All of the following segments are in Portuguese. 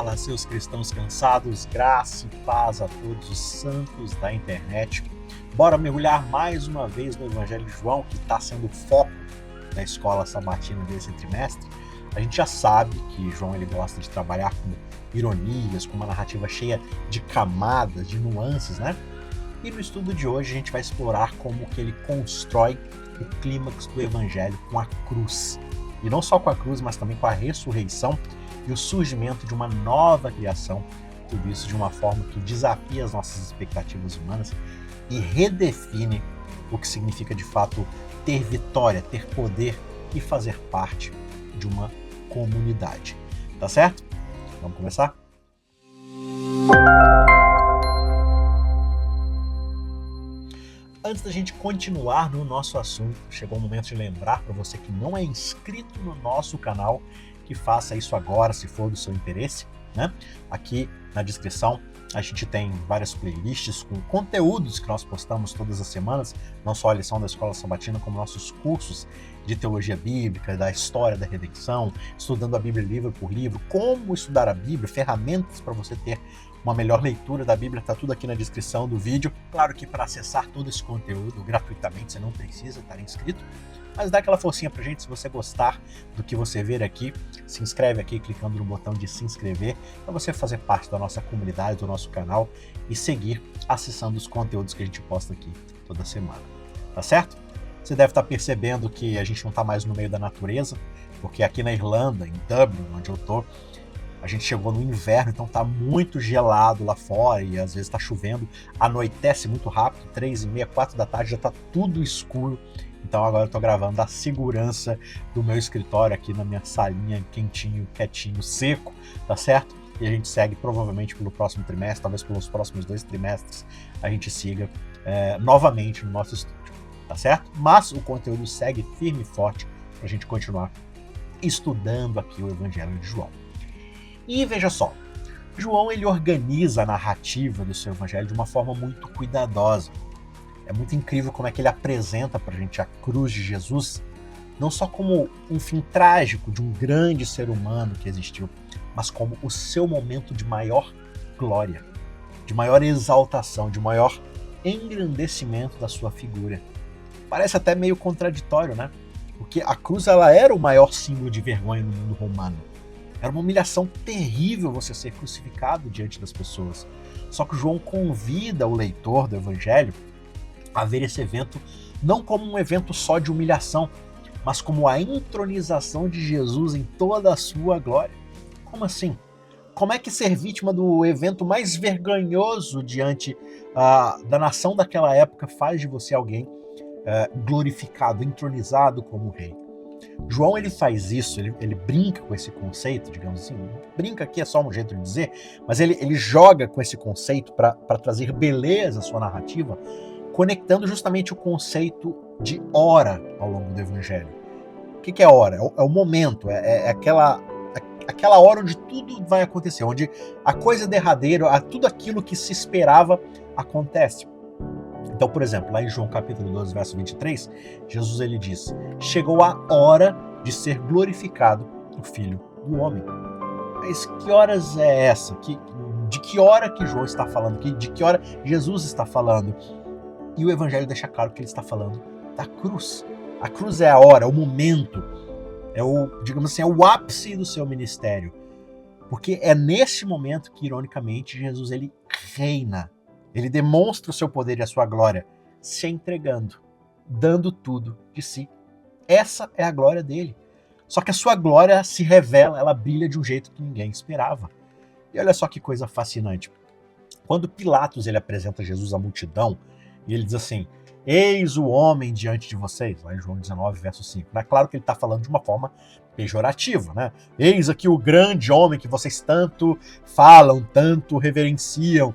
Fala, seus cristãos cansados, graça e paz a todos os santos da internet. Bora mergulhar mais uma vez no Evangelho de João, que está sendo o foco da escola sabatina desse trimestre. A gente já sabe que João ele gosta de trabalhar com ironias, com uma narrativa cheia de camadas, de nuances, né? E no estudo de hoje a gente vai explorar como que ele constrói o clímax do Evangelho com a cruz. E não só com a cruz, mas também com a ressurreição e o surgimento de uma nova criação, tudo isso de uma forma que desafia as nossas expectativas humanas e redefine o que significa de fato ter vitória, ter poder e fazer parte de uma comunidade. Tá certo? Vamos começar? Antes da gente continuar no nosso assunto, chegou o momento de lembrar para você que não é inscrito no nosso canal, que faça isso agora, se for do seu interesse, né? Aqui na descrição a gente tem várias playlists com conteúdos que nós postamos todas as semanas, não só a lição da Escola Sabatina, como nossos cursos de teologia bíblica, da história da redenção, estudando a Bíblia livro por livro, como estudar a Bíblia, ferramentas para você ter uma melhor leitura da Bíblia, está tudo aqui na descrição do vídeo. Claro que para acessar todo esse conteúdo gratuitamente você não precisa estar inscrito, mas dá aquela forcinha pra gente. Se você gostar do que você ver aqui, se inscreve aqui clicando no botão de se inscrever para você fazer parte da nossa comunidade, do nosso canal e seguir acessando os conteúdos que a gente posta aqui toda semana, tá certo? Você deve estar percebendo que a gente não está mais no meio da natureza, porque aqui na Irlanda, em Dublin, onde eu tô, a gente chegou no inverno, então tá muito gelado lá fora e às vezes tá chovendo, anoitece muito rápido, 3h30, 4 da tarde, já tá tudo escuro. Então agora eu tô gravando da segurança do meu escritório aqui na minha salinha, quentinho, quietinho, seco, tá certo? E a gente segue provavelmente pelo próximo trimestre, talvez pelos próximos 2 trimestres, a gente siga novamente no nosso estúdio, tá certo? Mas o conteúdo segue firme e forte pra gente continuar estudando aqui o Evangelho de João. E veja só, João ele organiza a narrativa do seu evangelho de uma forma muito cuidadosa. É muito incrível como é que ele apresenta pra gente a cruz de Jesus, não só como um fim trágico de um grande ser humano que existiu, mas como o seu momento de maior glória, de maior exaltação, de maior engrandecimento da sua figura. Parece até meio contraditório, né? Porque a cruz ela era o maior símbolo de vergonha no mundo romano. Era uma humilhação terrível você ser crucificado diante das pessoas. Só que João convida o leitor do Evangelho a ver esse evento não como um evento só de humilhação, mas como a entronização de Jesus em toda a sua glória. Como assim? Como é que ser vítima do evento mais vergonhoso diante da nação daquela época faz de você alguém glorificado, entronizado como rei? João ele faz isso, ele brinca com esse conceito, digamos assim, brinca aqui é só um jeito de dizer, mas ele joga com esse conceito para trazer beleza à sua narrativa, conectando justamente o conceito de hora ao longo do Evangelho. O que é hora? É o momento, é aquela hora onde tudo vai acontecer, onde a coisa derradeira, tudo aquilo que se esperava acontece. Então, por exemplo, lá em João capítulo 12, verso 23, Jesus ele diz: chegou a hora de ser glorificado o Filho do Homem. Mas que horas é essa? De que hora que João está falando? De que hora Jesus está falando? E o Evangelho deixa claro que ele está falando da cruz. A cruz é a hora, é o momento, digamos assim, é o ápice do seu ministério. Porque é nesse momento que, ironicamente, Jesus ele reina. Ele demonstra o seu poder e a sua glória, se entregando, dando tudo de si. Essa é a glória dele. Só que a sua glória se revela, ela brilha de um jeito que ninguém esperava. E olha só que coisa fascinante. Quando Pilatos ele apresenta Jesus à multidão, e ele diz assim: eis o homem diante de vocês, lá em João 19, verso 5. É claro que ele está falando de uma forma pejorativa, né? Eis aqui o grande homem que vocês tanto falam, tanto reverenciam.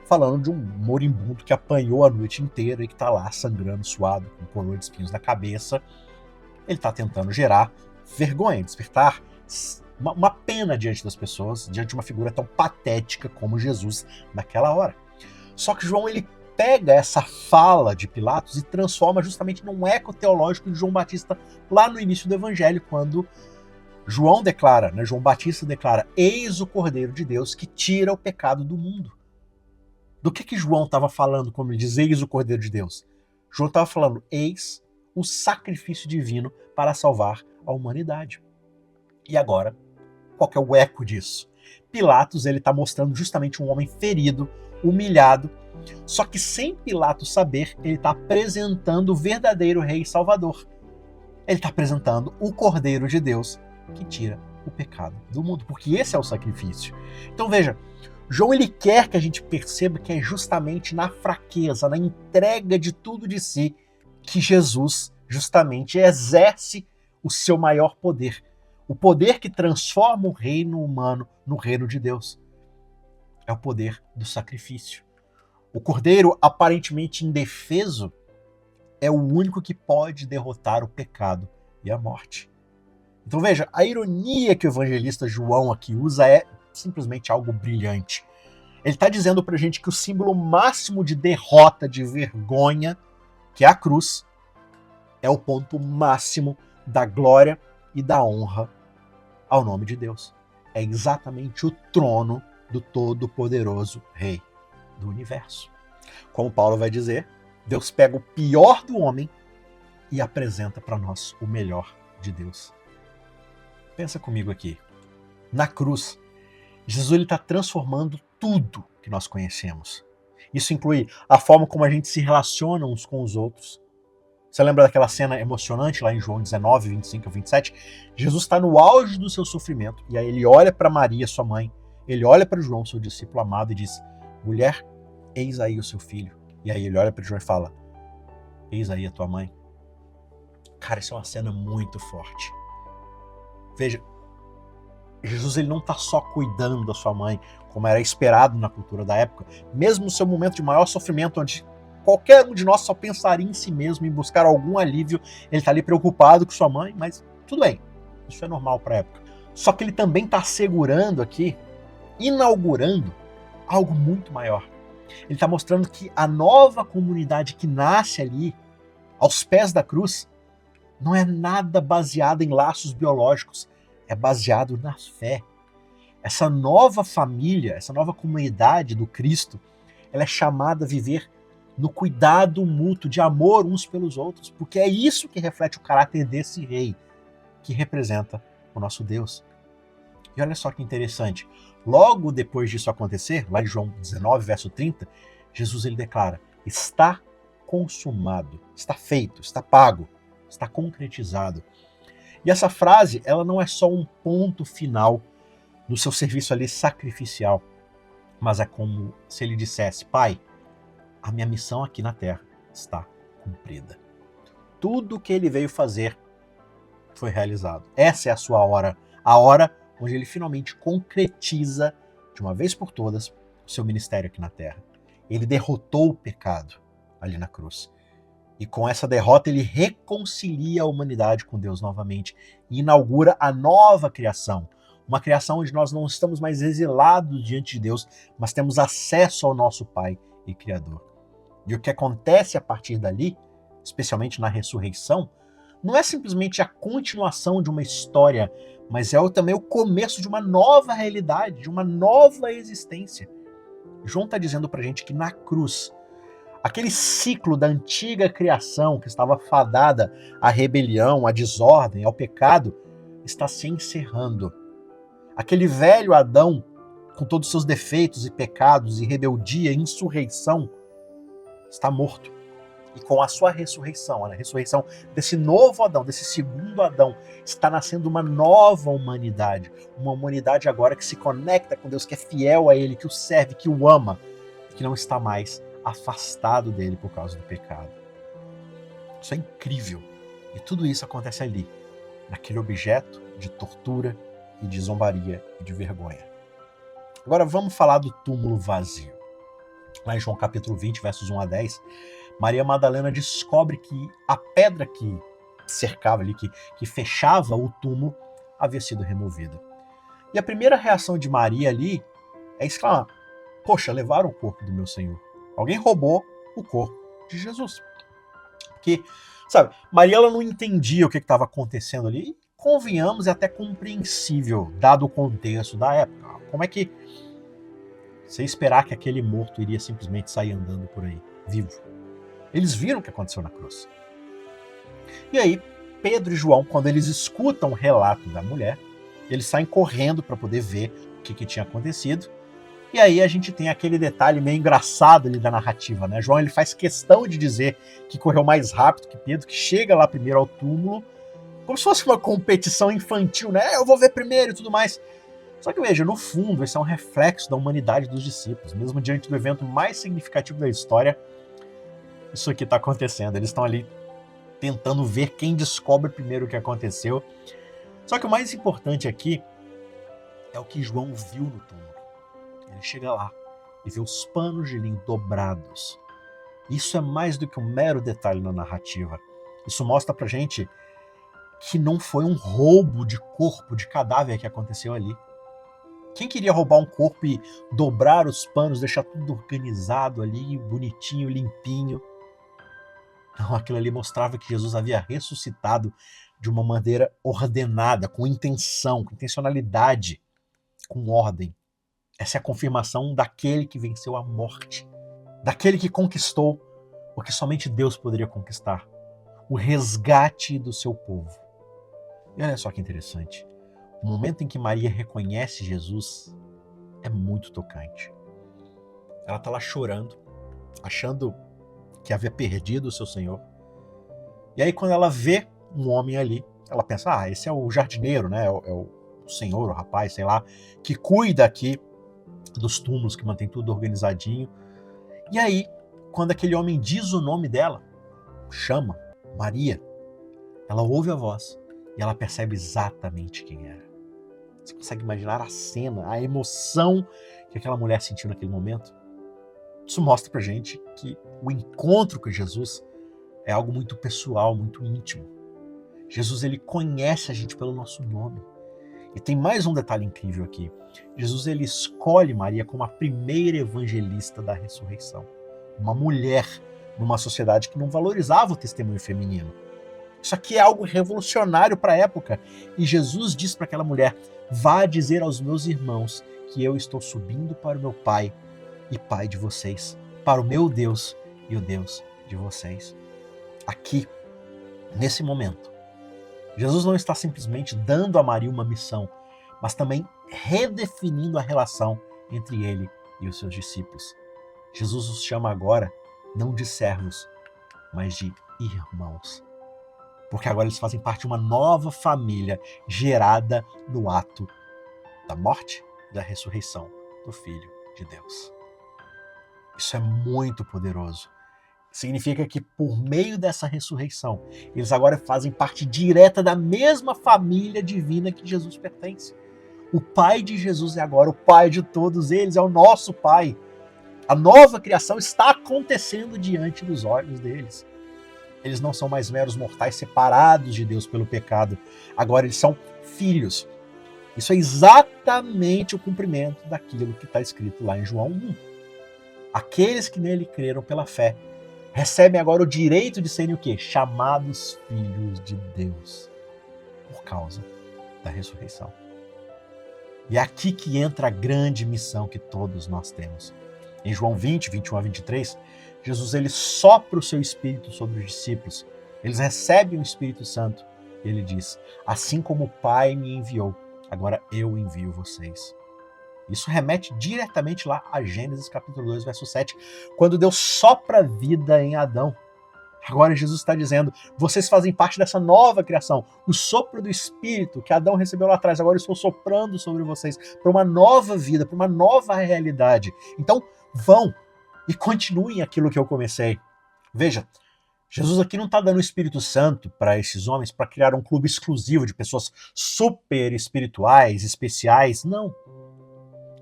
Falando de um moribundo que apanhou a noite inteira e que está lá sangrando, suado, com coroa de espinhos na cabeça. Ele está tentando gerar vergonha, despertar uma pena diante das pessoas, diante de uma figura tão patética como Jesus naquela hora. Só que João ele pega essa fala de Pilatos e transforma justamente num eco teológico de João Batista lá no início do Evangelho, quando João declara, né, João Batista declara: eis o Cordeiro de Deus que tira o pecado do mundo. Do que João estava falando quando ele diz eis o Cordeiro de Deus? João estava falando: eis o sacrifício divino para salvar a humanidade. E agora, qual que é o eco disso? Pilatos ele está mostrando justamente um homem ferido, humilhado, só que sem Pilatos saber, ele está apresentando o verdadeiro rei salvador. Ele está apresentando o Cordeiro de Deus que tira o pecado do mundo, porque esse é o sacrifício. Então veja, João ele quer que a gente perceba que é justamente na fraqueza, na entrega de tudo de si, que Jesus justamente exerce o seu maior poder. O poder que transforma o reino humano no reino de Deus. É o poder do sacrifício. O Cordeiro, aparentemente indefeso, é o único que pode derrotar o pecado e a morte. Então veja, a ironia que o evangelista João aqui usa é simplesmente algo brilhante. Ele está dizendo para a gente que o símbolo máximo de derrota, de vergonha, que é a cruz, é o ponto máximo da glória e da honra ao nome de Deus. É exatamente o trono do Todo-Poderoso Rei do universo. Como Paulo vai dizer, Deus pega o pior do homem e apresenta para nós o melhor de Deus. Pensa comigo aqui. Na cruz, Jesus está transformando tudo que nós conhecemos. Isso inclui a forma como a gente se relaciona uns com os outros. Você lembra daquela cena emocionante lá em João 19, 25 a 27? Jesus está no auge do seu sofrimento e aí ele olha para Maria, sua mãe, ele olha para João, seu discípulo amado, e diz: mulher, eis aí o seu filho. E aí ele olha para João e fala: eis aí a tua mãe. Cara, isso é uma cena muito forte. Veja, Jesus ele não está só cuidando da sua mãe, como era esperado na cultura da época, mesmo no seu momento de maior sofrimento, onde qualquer um de nós só pensaria em si mesmo, em buscar algum alívio, ele está ali preocupado com sua mãe, mas tudo bem, isso é normal para a época. Só que ele também está assegurando aqui, inaugurando algo muito maior. Ele está mostrando que a nova comunidade que nasce ali, aos pés da cruz, não é nada baseado em laços biológicos, é baseado na fé. Essa nova família, essa nova comunidade do Cristo, ela é chamada a viver no cuidado mútuo, de amor uns pelos outros, porque é isso que reflete o caráter desse rei, que representa o nosso Deus. E olha só que interessante, logo depois disso acontecer, lá em João 19, verso 30, Jesus ele declara: está consumado, está feito, está pago, está concretizado. E essa frase, ela não é só um ponto final no seu serviço ali sacrificial, mas é como se ele dissesse: Pai, a minha missão aqui na Terra está cumprida. Tudo o que ele veio fazer foi realizado. Essa é a sua hora, a hora onde ele finalmente concretiza, de uma vez por todas, o seu ministério aqui na Terra. Ele derrotou o pecado ali na cruz. E com essa derrota ele reconcilia a humanidade com Deus novamente e inaugura a nova criação. Uma criação onde nós não estamos mais exilados diante de Deus, mas temos acesso ao nosso Pai e Criador. E o que acontece a partir dali, especialmente na ressurreição, não é simplesmente a continuação de uma história, mas é também o começo de uma nova realidade, de uma nova existência. João está dizendo para a gente que na cruz, aquele ciclo da antiga criação que estava fadada à rebelião, à desordem, ao pecado, está se encerrando. Aquele velho Adão, com todos os seus defeitos e pecados e rebeldia e insurreição, está morto. E com a sua ressurreição, a ressurreição desse novo Adão, desse segundo Adão, está nascendo uma nova humanidade. Uma humanidade agora que se conecta com Deus, que é fiel a Ele, que o serve, que o ama, que não está mais afastado dele por causa do pecado. Isso é incrível. E tudo isso acontece ali, naquele objeto de tortura e de zombaria e de vergonha. Agora vamos falar do túmulo vazio. Lá em João capítulo 20, versos 1 a 10, Maria Madalena descobre que a pedra que cercava ali, que fechava o túmulo, havia sido removida. E a primeira reação de Maria ali é exclamar: poxa, levaram o corpo do meu Senhor. Alguém roubou o corpo de Jesus. Porque, sabe, Maria ela não entendia o que estava acontecendo ali. convenhamos, é até compreensível, dado o contexto da época. Como é que você esperar que aquele morto iria simplesmente sair andando por aí, vivo? Eles viram o que aconteceu na cruz. E aí, Pedro e João, quando eles escutam o relato da mulher, eles saem correndo para poder ver o que tinha acontecido. E aí a gente tem aquele detalhe meio engraçado ali da narrativa, né? João ele faz questão de dizer que correu mais rápido que Pedro, que chega lá primeiro ao túmulo, como se fosse uma competição infantil, né? Eu vou ver primeiro e tudo mais. Só que veja, no fundo, esse é um reflexo da humanidade dos discípulos. Mesmo diante do evento mais significativo da história, isso aqui está acontecendo. Eles estão ali tentando ver quem descobre primeiro o que aconteceu. Só que o mais importante aqui é o que João viu no túmulo. Ele chega lá e vê os panos de linho dobrados. Isso é mais do que um mero detalhe na narrativa. Isso mostra pra gente que não foi um roubo de corpo, de cadáver que aconteceu ali. Quem queria roubar um corpo e dobrar os panos, deixar tudo organizado ali, bonitinho, limpinho? Não, aquilo ali mostrava que Jesus havia ressuscitado de uma maneira ordenada, com intenção, com intencionalidade, com ordem. Essa é a confirmação daquele que venceu a morte, daquele que conquistou o que somente Deus poderia conquistar, o resgate do seu povo. E olha só que interessante, o momento em que Maria reconhece Jesus é muito tocante. Ela está lá chorando, achando que havia perdido o seu Senhor. E aí quando ela vê um homem ali, ela pensa, esse é o jardineiro, né? É o senhor, o rapaz, sei lá, que cuida aqui dos túmulos, que mantém tudo organizadinho. E aí, quando aquele homem diz o nome dela, chama Maria, ela ouve a voz e ela percebe exatamente quem era. Você consegue imaginar a cena, a emoção que aquela mulher sentiu naquele momento? Isso mostra pra gente que o encontro com Jesus é algo muito pessoal, muito íntimo. Jesus ele conhece a gente pelo nosso nome. E tem mais um detalhe incrível aqui. Jesus ele escolhe Maria como a primeira evangelista da ressurreição. Uma mulher numa sociedade que não valorizava o testemunho feminino. Isso aqui é algo revolucionário para a época. E Jesus diz para aquela mulher, vá dizer aos meus irmãos que eu estou subindo para o meu Pai e Pai de vocês, para o meu Deus e o Deus de vocês. Aqui, nesse momento, Jesus não está simplesmente dando a Maria uma missão, mas também redefinindo a relação entre ele e os seus discípulos. Jesus os chama agora não de servos, mas de irmãos. Porque agora eles fazem parte de uma nova família gerada no ato da morte e da ressurreição do Filho de Deus. Isso é muito poderoso. Significa que por meio dessa ressurreição, eles agora fazem parte direta da mesma família divina que Jesus pertence. O Pai de Jesus é agora o Pai de todos eles, é o nosso Pai. A nova criação está acontecendo diante dos olhos deles. Eles não são mais meros mortais separados de Deus pelo pecado. Agora eles são filhos. Isso é exatamente o cumprimento daquilo que está escrito lá em João 1. Aqueles que nele creram pela fé recebem agora o direito de serem o quê? Chamados filhos de Deus, por causa da ressurreição. E é aqui que entra a grande missão que todos nós temos. Em João 20, 21 a 23, Jesus ele sopra o seu Espírito sobre os discípulos. Eles recebem o Espírito Santo. E ele diz, assim como o Pai me enviou, agora eu envio vocês. Isso remete diretamente lá a Gênesis capítulo 2, verso 7, quando Deus sopra vida em Adão. Agora Jesus está dizendo, vocês fazem parte dessa nova criação, o sopro do Espírito que Adão recebeu lá atrás, agora eu estou soprando sobre vocês para uma nova vida, para uma nova realidade. Então vão e continuem aquilo que eu comecei. Veja, Jesus aqui não está dando o Espírito Santo para esses homens para criar um clube exclusivo de pessoas super espirituais, especiais, não.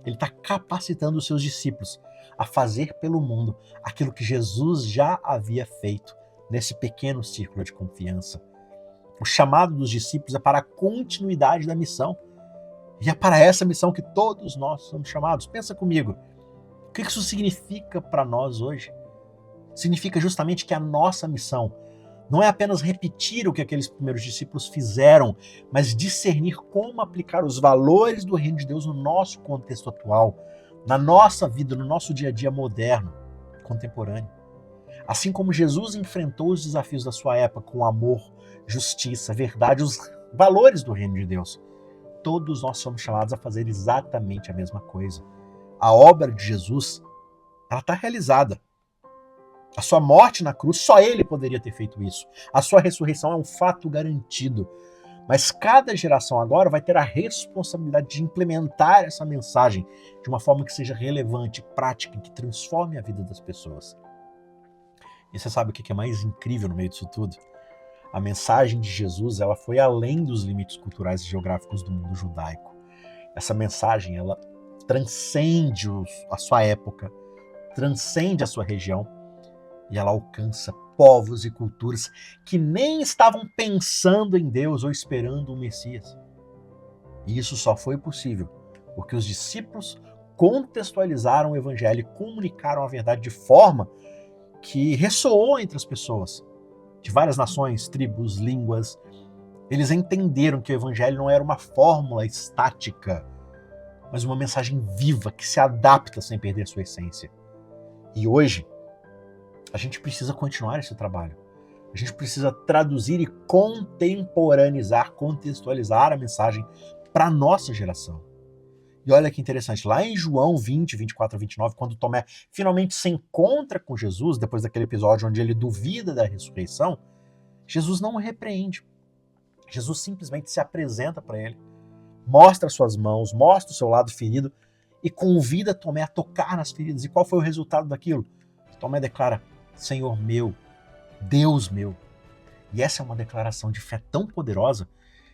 Ele está capacitando os seus discípulos a fazer pelo mundo aquilo que Jesus já havia feito nesse pequeno círculo de confiança. O chamado dos discípulos é para a continuidade da missão. E é para essa missão que todos nós somos chamados. Pensa comigo, o que isso significa para nós hoje? Significa justamente que a nossa missão Não é apenas repetir o que aqueles primeiros discípulos fizeram, mas discernir como aplicar os valores do reino de Deus no nosso contexto atual, na nossa vida, no nosso dia a dia moderno, contemporâneo. Assim como Jesus enfrentou os desafios da sua época com amor, justiça, verdade, os valores do reino de Deus, todos nós somos chamados a fazer exatamente a mesma coisa. A obra de Jesus, ela está realizada. A sua morte na cruz, só ele poderia ter feito isso. A sua ressurreição é um fato garantido. Mas cada geração agora vai ter a responsabilidade de implementar essa mensagem de uma forma que seja relevante, prática e que transforme a vida das pessoas. E você sabe o que é mais incrível no meio disso tudo? A mensagem de Jesus, ela foi além dos limites culturais e geográficos do mundo judaico. Essa mensagem, ela transcende a sua época, transcende a sua região, e ela alcança povos e culturas que nem estavam pensando em Deus ou esperando o Messias. E isso só foi possível porque os discípulos contextualizaram o evangelho e comunicaram a verdade de forma que ressoou entre as pessoas de várias nações, tribos, línguas. Eles entenderam que o evangelho não era uma fórmula estática, mas uma mensagem viva que se adapta sem perder sua essência. E hoje, a gente precisa continuar esse trabalho. A gente precisa traduzir e contemporaneizar, contextualizar a mensagem para a nossa geração. E olha que interessante, lá em João 20, 24 a 29, quando Tomé finalmente se encontra com Jesus, depois daquele episódio onde ele duvida da ressurreição, Jesus não o repreende. Jesus simplesmente se apresenta para ele, mostra suas mãos, mostra o seu lado ferido e convida Tomé a tocar nas feridas. E qual foi o resultado daquilo? Tomé declara: Senhor meu, Deus meu. E essa é uma declaração de fé tão poderosa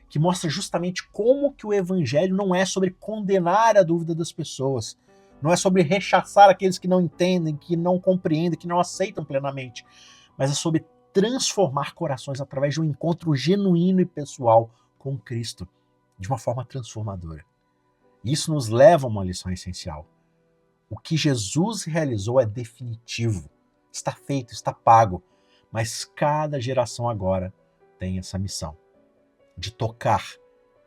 que mostra justamente como que o evangelho não é sobre condenar a dúvida das pessoas, não é sobre rechaçar aqueles que não entendem, que não compreendem, que não aceitam plenamente, mas é sobre transformar corações através de um encontro genuíno e pessoal com Cristo, de uma forma transformadora. E isso nos leva a uma lição essencial. O que Jesus realizou é definitivo. Está feito, está pago, mas cada geração agora tem essa missão de tocar,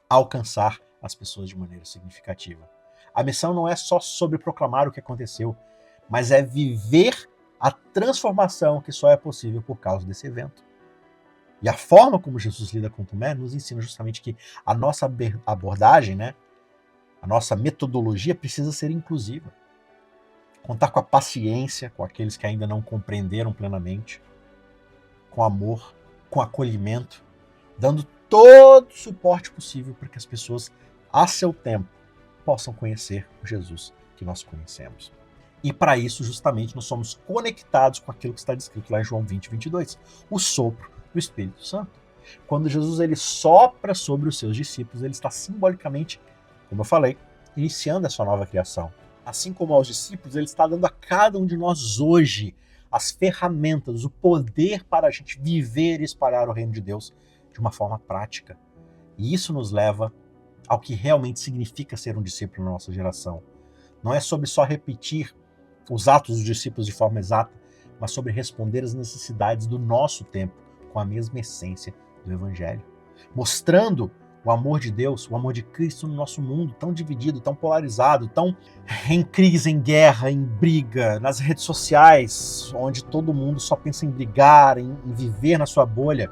alcançar as pessoas de maneira significativa. A missão não é só sobre proclamar o que aconteceu, mas é viver a transformação que só é possível por causa desse evento. E a forma como Jesus lida com Tomé nos ensina justamente que a nossa abordagem, a nossa metodologia precisa ser inclusiva. Contar com a paciência com aqueles que ainda não compreenderam plenamente, com amor, com acolhimento, dando todo o suporte possível para que as pessoas, a seu tempo, possam conhecer o Jesus que nós conhecemos. E para isso, justamente, nós somos conectados com aquilo que está descrito lá em João 20, 22, o sopro do Espírito Santo. Quando Jesus ele sopra sobre os seus discípulos, ele está simbolicamente, como eu falei, iniciando essa nova criação. Assim como aos discípulos, ele está dando a cada um de nós hoje as ferramentas, o poder para a gente viver e espalhar o reino de Deus de uma forma prática. E isso nos leva ao que realmente significa ser um discípulo na nossa geração. Não é sobre só repetir os atos dos discípulos de forma exata, mas sobre responder às necessidades do nosso tempo com a mesma essência do Evangelho. Mostrando o amor de Deus, o amor de Cristo no nosso mundo tão dividido, tão polarizado, tão em crise, em guerra, em briga, nas redes sociais, onde todo mundo só pensa em brigar, em viver na sua bolha.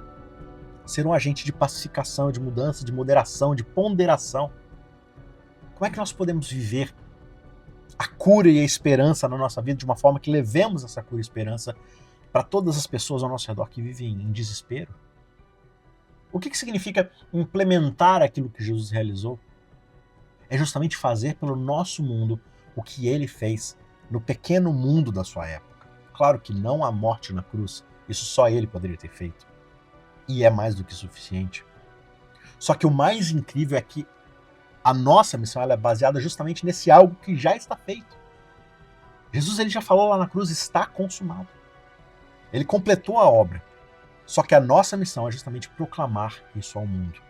Ser um agente de pacificação, de mudança, de moderação, de ponderação. Como é que nós podemos viver a cura e a esperança na nossa vida de uma forma que levemos essa cura e esperança para todas as pessoas ao nosso redor que vivem em desespero? O que significa implementar aquilo que Jesus realizou? É justamente fazer pelo nosso mundo o que ele fez no pequeno mundo da sua época. Claro que não a morte na cruz, isso só ele poderia ter feito. E é mais do que suficiente. Só que o mais incrível é que a nossa missão ela é baseada justamente nesse algo que já está feito. Jesus ele já falou lá na cruz, está consumado. Ele completou a obra. Só que a nossa missão é justamente proclamar isso ao mundo.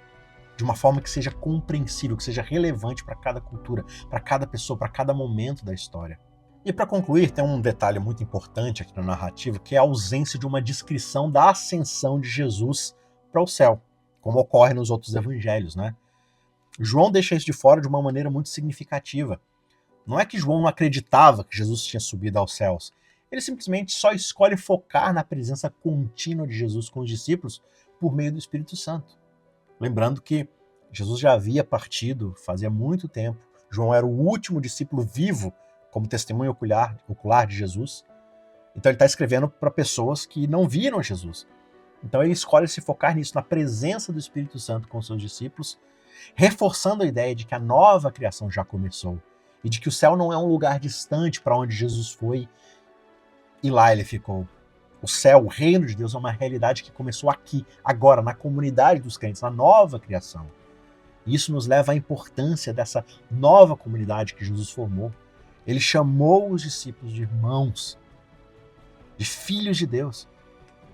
De uma forma que seja compreensível, que seja relevante para cada cultura, para cada pessoa, para cada momento da história. E para concluir, tem um detalhe muito importante aqui na narrativa, que é a ausência de uma descrição da ascensão de Jesus para o céu, como ocorre nos outros evangelhos, né? João deixa isso de fora de uma maneira muito significativa. Não é que João não acreditava que Jesus tinha subido aos céus. Ele simplesmente só escolhe focar na presença contínua de Jesus com os discípulos por meio do Espírito Santo. Lembrando que Jesus já havia partido fazia muito tempo. João era o último discípulo vivo como testemunho ocular de Jesus. Então ele está escrevendo para pessoas que não viram Jesus. Então ele escolhe se focar nisso, na presença do Espírito Santo com seus discípulos, reforçando a ideia de que a nova criação já começou e de que o céu não é um lugar distante para onde Jesus foi e lá ele ficou. O céu, o reino de Deus é uma realidade que começou aqui, agora, na comunidade dos crentes, na nova criação. E isso nos leva à importância dessa nova comunidade que Jesus formou. Ele chamou os discípulos de irmãos, de filhos de Deus.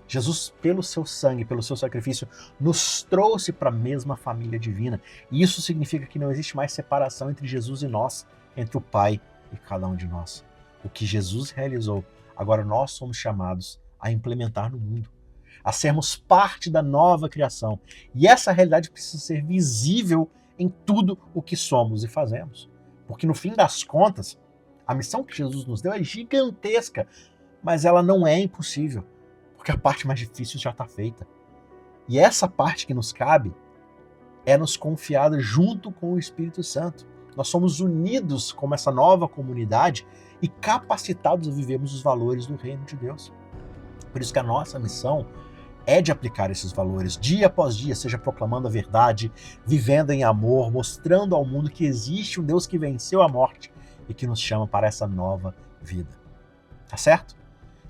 Jesus, pelo seu sangue, pelo seu sacrifício, nos trouxe para a mesma família divina. E isso significa que não existe mais separação entre Jesus e nós, entre o Pai e cada um de nós. O que Jesus realizou, agora nós somos chamados a implementar no mundo, a sermos parte da nova criação. E essa realidade precisa ser visível em tudo o que somos e fazemos. Porque no fim das contas, a missão que Jesus nos deu é gigantesca, mas ela não é impossível, porque a parte mais difícil já está feita. E essa parte que nos cabe é nos confiada junto com o Espírito Santo. Nós somos unidos como essa nova comunidade e capacitados a vivermos os valores do reino de Deus. Por isso que a nossa missão é de aplicar esses valores dia após dia, seja proclamando a verdade, vivendo em amor, mostrando ao mundo que existe um Deus que venceu a morte e que nos chama para essa nova vida. Tá certo?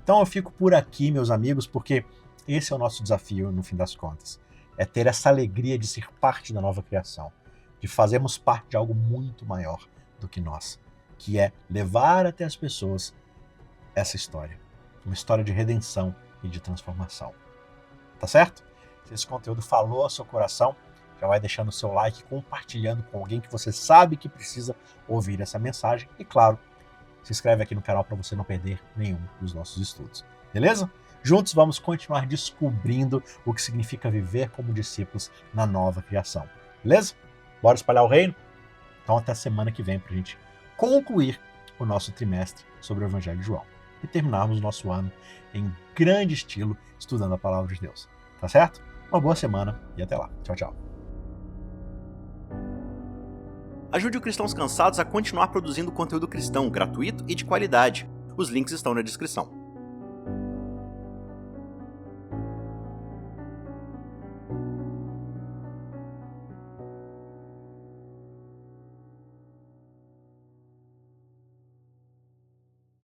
Então eu fico por aqui, meus amigos, porque esse é o nosso desafio no fim das contas. É ter essa alegria de ser parte da nova criação, de fazermos parte de algo muito maior do que nós, que é levar até as pessoas essa história. Uma história de redenção e de transformação. Tá certo? Se esse conteúdo falou ao seu coração, já vai deixando o seu like, compartilhando com alguém que você sabe que precisa ouvir essa mensagem. E claro, se inscreve aqui no canal para você não perder nenhum dos nossos estudos. Beleza? Juntos vamos continuar descobrindo o que significa viver como discípulos na nova criação. Beleza? Bora espalhar o reino? Então até a semana que vem para a gente concluir o nosso trimestre sobre o Evangelho de João e terminarmos o nosso ano em grande estilo estudando a Palavra de Deus. Tá certo? Uma boa semana e até lá. Tchau, tchau. Ajude o Cristãos Cansados a continuar produzindo conteúdo cristão gratuito e de qualidade. Os links estão na descrição.